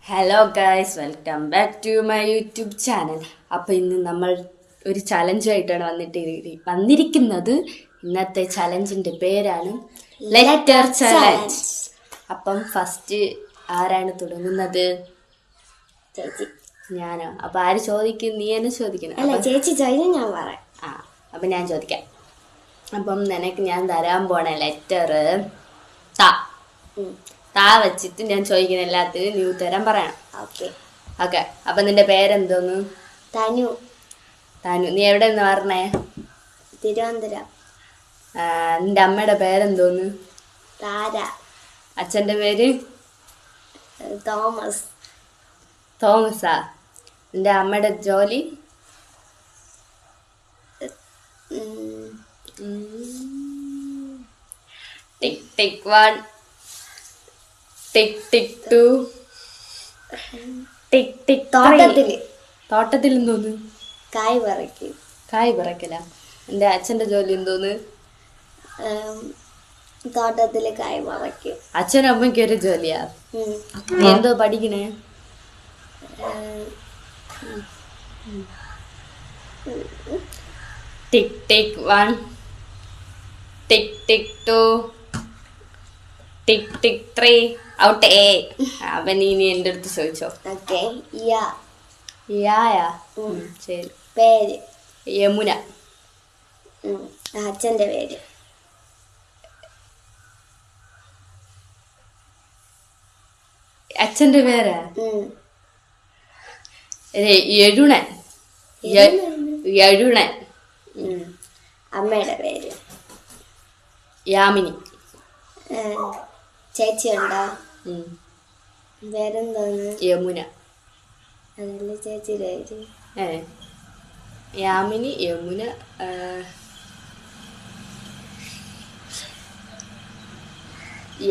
Hello guys, welcome back to my YouTube channel. അപ്പോൾ ഇന്ന് നമ്മൾ ഒരു ചലഞ്ചുമായിട്ടാണ് വന്നിരിക്കുന്നത്. ഇന്നത്തെ ചലഞ്ചിൻ്റെ പേരാണ് ലെറ്റർ ചലഞ്ച്. അപ്പം ഫസ്റ്റ് ആരാണ് തുടങ്ങുന്നത്? ചേച്ചി. ഞാനോ? അപ്പം ആര് ചോദിക്കും? നീ എന്നെ ചോദിക്കണം. അല്ല, ചേച്ചി ചോദിക്കും, ഞാൻ പറയാം. അപ്പം ഞാൻ ചോദിക്കാം. അപ്പം നിനക്ക് ഞാൻ തരാൻ പോണ ലെറ്റർ താ. താ വെച്ചിട്ട് ഞാൻ ചോദിക്കുന്ന എല്ലാത്തിനും നീ ഉത്തരം പറയണം. ഓക്കെ. ഓക്കെ. അപ്പം നിന്റെ പേരെന്തോന്ന്? തനു. തനു. നീ എവിടെ നിന്ന് പറഞ്ഞേ? തിരുവനന്തപുരം. നിന്റെ അമ്മയുടെ പേരെന്തോന്ന്? താര. അച്ഛൻ്റെ പേര്? തോമസ്. തോമസാ. നിന്റെ അമ്മയുടെ ജോലി? ടിക് ടിക് 1, ടിക് ടിക് 2, ടിക് ടിക് 3. തോട്ടത്തിൽ എന്തോന്ന്? കായ് പറിക്കും. കായ് പറിക്കല. എൻ്റെ അച്ഛൻ്റെ ജോലി എന്തോന്ന്? തോട്ടത്തില് കായ് പറിക്കും. അച്ഛനും അമ്മയ്ക്ക് ഒരു ജോലിയാ. നീ എന്തോ പഠിക്കണേ? ടിക് ടിക് 1, ടിക് ടിക് 2, ടിക് ടിക് 3. Out A. അവൻ ഇനി എൻ്റെ അടുത്ത് ചോദിച്ചോ. ഓക്കെ. യായാ. ശരി. പേര്? യമുന. അച്ഛൻ്റെ പേര്? അച്ഛൻ്റെ പേരാ? യരുണൻ. യരുണൻ. അമ്മയുടെ പേര്? യാമിനി. ചേച്ചി ഉണ്ടോ? പേരെന്തോന്ന്? യമുന. അതല്ലേ ചേച്ചിയുടെ പേര്? യാമിനി, യമുന.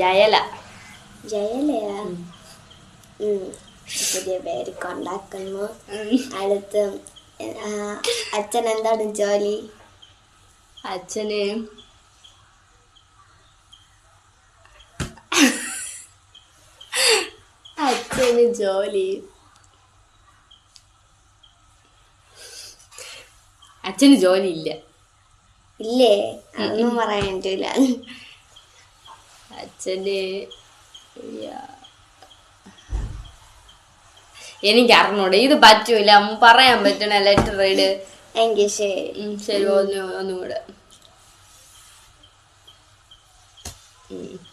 യയല. ജയലയാ? പുതിയ പേര് കൊണ്ടാക്കുന്നു. അടുത്ത് അച്ഛൻ എന്താണ് ജോലി? അച്ഛന് ജോലി. അച്ഛന് ജോലി ഇല്ല. ഇല്ലേ? അതൊന്നും പറയാൻ പറ്റൂല. അച്ഛന് എനിക്ക് അറിഞ്ഞൂടെ. ഇത് പറ്റൂല, പറയാൻ പറ്റണ ലെറ്റർ റീഡ്. എങ്കിൽ ശരി. ശരി, ഒന്നും കൂടെ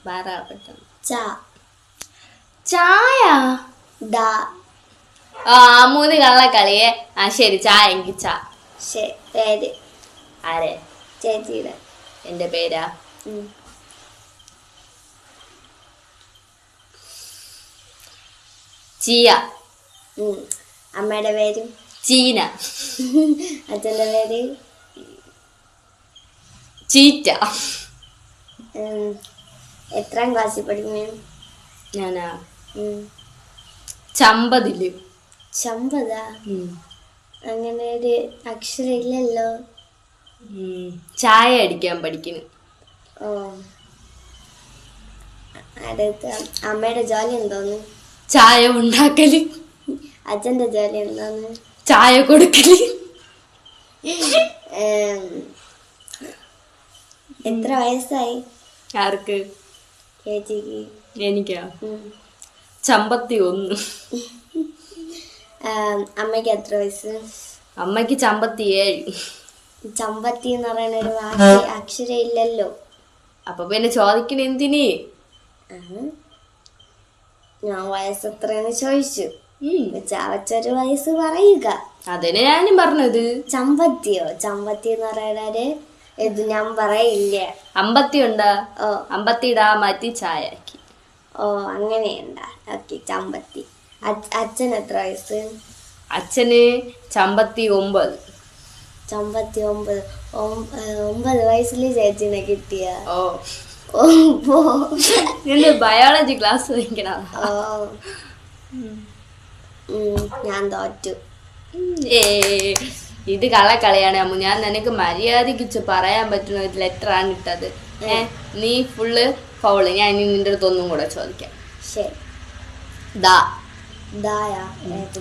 പറയാൻ പറ്റണം. ചായ. 3 കള്ളക്കളിയെ. ശരി, ചായ എങ്കിൽ ചാ. പേര്? ആരെ? ചേച്ചിയുടെ. എന്റെ പേരാ? ചിയ. അമ്മയുടെ പേര്? ചീന. അച്ഛൻ്റെ പേര്? ചീറ്റ. എത്രാം ക്ലാസ്സിൽ പഠിക്കുന്നേ? ഞാനാ ചമ്പതില്. ചമ്പതാ? അങ്ങനെ ഒരു അക്ഷരം ഇല്ലല്ലോ. ചായ അടിക്കാൻ പഠിക്കുന്നു. ഓ. അടുത്ത അമ്മയുടെ ജോലി എന്തോന്ന്? ചായ ഉണ്ടാക്കല്. അച്ഛൻ്റെ ജോലി എന്തോന്ന്? ചായ കൊടുക്കല്. എത്ര വയസ്സായി? ആർക്ക്? ചേച്ചിക്ക്. എനിക്കാ 51. അമ്മയ്ക്ക് എത്ര വയസ്സ്? അമ്മയ്ക്ക് 57. ചമ്പത്തി എന്ന് പറയുന്ന ഒരു വാക്ക് അക്ഷരം ഇല്ലല്ലോ. അപ്പൊ പിന്നെ ചോദിക്കണ എന്തിന്? ഞാൻ വയസ്സ് എത്രയെന്ന് ചോദിച്ചു. ചവച്ചൊരു വയസ്സ് പറയുക. അതിന് ഞാനും പറഞ്ഞത്. ചമ്പത്തിയോ? ചമ്പത്തി എന്ന് പറയുന്നത് ഇത് ഞാൻ പറയില്ല. 50 ഉണ്ടാ? ഓ. 50 ഇടാ മാറ്റി ചായ ആക്കി. ഓ, അങ്ങനെയുണ്ടാ? ഓക്കെ. ചമ്പത്തി. അച്ഛൻ എത്ര വയസ്സ്? അച്ഛന് 59. 59. 9 വയസ്സിൽ ചേച്ചിനെ കിട്ടിയ? ഓ. എന്റെ ബയോളജി ക്ലാസ് വഹിക്കണ. ഞാൻ തോറ്റു. ഇത് കള്ളക്കളിയാണ് അമ്മ. ഞാൻ നിനക്ക് മര്യാദക്ക് പറയാൻ പറ്റുന്ന ഒരു ലെറ്റർ ആണ് ഇട്ടത്. നീ ഫുള്ള് ഫൗള്. ഞാൻ ഇനി നിന്റെ അടുത്ത് ഒന്നും കൂടെ ചോദിക്കാം. ശരി. ദാ. ദായ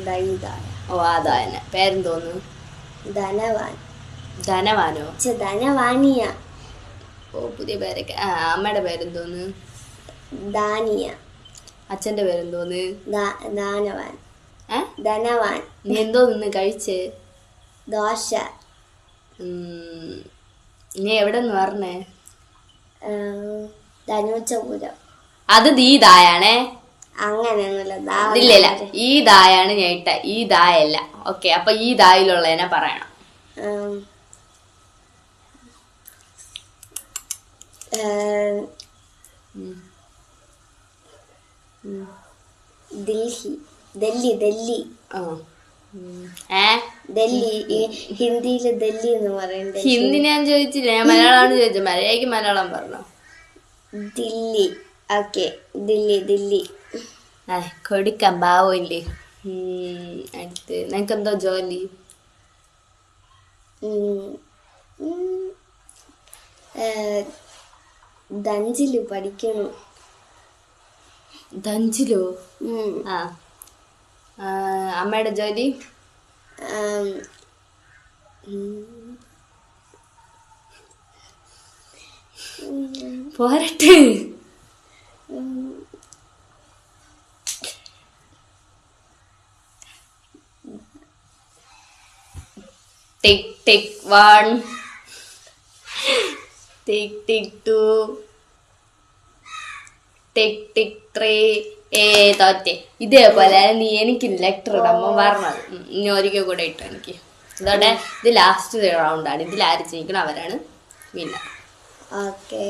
ദായ ഓ അതാ തന്നെ. പേരെന്തോന്ന്? ധനവാൻ. ധനവാനോ? ധനവാനിയ. ഓ പുതിയ പേരൊക്കെ. ആ അമ്മയുടെ പേരെന്തോന്ന്? ദാനിയ. അച്ഛന്റെ പേരെന്തോന്ന്? ധനവാൻ. ധനവാൻ. നീ എന്തോ നിന്ന് കഴിച്ചേ? ദോശ. നീ എവിടെ നിന്ന് പറഞ്ഞേ? ധനുച്ചപുരം. അത് ദീ ദായാണേ. അങ്ങനെയൊന്നുമില്ല. ഇല്ല ഈ ദായാണ് ഞാൻ ഇട്ട. ഈ ദായല്ല. ഓക്കെ, അപ്പൊ ഈ ദായിലുള്ളതിനെ പറയണം. ദില്ലി. ഡൽഹി. ഡൽഹി. ഡൽഹി. ഹിന്ദിയില് ഡൽഹി എന്ന് പറയുന്നത്. ഹിന്ദി ഞാൻ ചോദിച്ചില്ല, ഞാൻ മലയാളമാണ് ചോദിച്ചത്. മലയാളിക്ക് മലയാളം പറഞ്ഞോ. ദില്ലി. ഓക്കെ, ദില്ലി. ദില്ലി. കൊടുക്കാം, ഭാവമില്ലേ. അടുത്ത് നിനക്കെന്തോ ജോലി? ദഞ്ചില് പഠിക്കണു. ദഞ്ചിലോ? ആ. അമ്മയുടെ ജോലി? പോരട്ടെ. ടിക് ടിക് 1, ടിക് ടിക് 2, ടിക് ടിക് 3. തോറ്റെ. ഇതേപോലെ നീ എനിക്ക് ലെറ്റർ ഇടുമ്പോ പറഞ്ഞത്. ഇനി ഒരിക്കൽ കൂടെ ഇട്ടു എനിക്ക്. ഇതോടെ ഇത് ലാസ്റ്റ് റൗണ്ടാണ്. ഇതിൽ ആര് ജയിക്കണം അവരാണ് വിന്നർ. ഓക്കെ.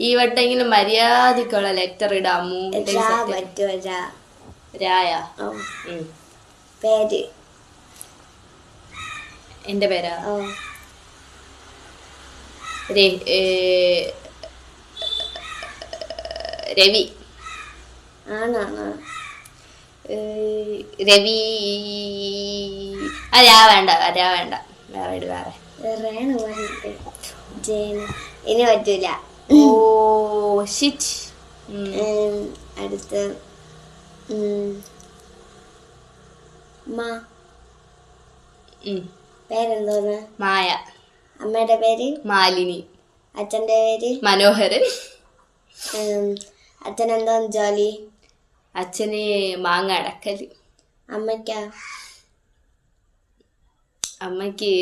ഈ വട്ടെങ്കിലും മര്യാദക്കുള്ള ലെറ്റർ ഇടാമോ? രായ. പേര്? എന്റെ പേരാ രവി. രവി. അരാ വേണ്ട, അരാ വേണ്ട. വേറെ ഇനി പറ്റൂല. Oh shit. അടുത്ത് പേരെന്തോന്ന്? മായ. അമ്മയുടെ പേര്? മാലിനി. അച്ഛന്റെ പേര്? മനോഹരൻ. അച്ഛൻ എന്തോന്ന് ജോലി? അച്ഛന് മാങ്ങ അടക്കല്. അമ്മയ്ക്കാ? അമ്മക്ക്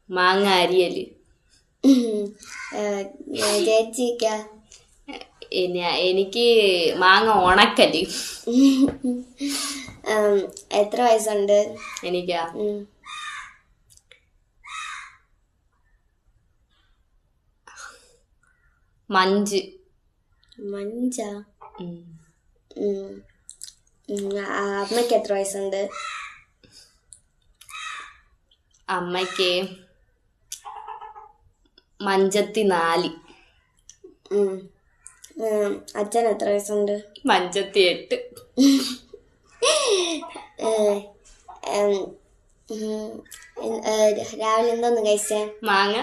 മാങ്ങ അരിയല്. ചേച്ചിക്കാ? എനിക്ക് മാങ്ങ ഉണക്കല്. എത്ര വയസ്സുണ്ട്? എനിക്കാ 5. 5? അമ്മയ്ക്ക് എത്ര വയസ്സുണ്ട്? അമ്മയ്ക്ക് 54. അച്ഛൻ എത്ര വയസ്സുണ്ട്? 58. രാവിലെ എന്തോന്ന് കഴിച്ചേ? മാങ്ങ.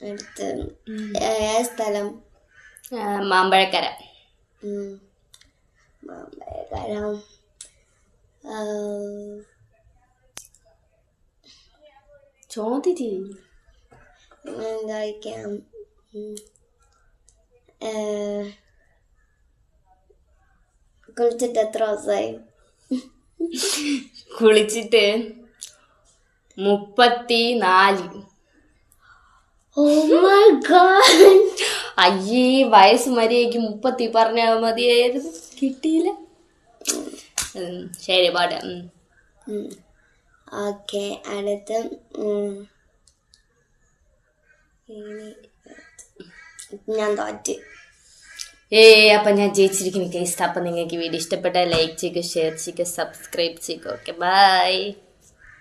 അടുത്ത് സ്ഥലം? മാമ്പഴക്കര. മാമ്പഴക്കര. ചോദിച്ചു എന്തായിരിക്കാം? കുളിച്ചിട്ട് എത്ര ദിവസമായി? കുളിച്ചിട്ട് 34. അയ്യേ, വയസ്സ് മര്യാദക്ക് 30 പറഞ്ഞാൽ മതിയായിരുന്നു. കിട്ടിയില്ല. ശരി പാടെ. ഓക്കെ. അടുത്ത് ഞാൻ തോറ്റ്. അപ്പൊ ഞാൻ ജയിച്ചിരിക്കുന്നു കേസ്. അപ്പൊ നിങ്ങൾക്ക് വീഡിയോ ഇഷ്ടപ്പെട്ടാൽ ലൈക്ക് ചെയ്യുക, ഷെയർ ചെയ്യുക, സബ്സ്ക്രൈബ് ചെയ്യുക. Okay, by.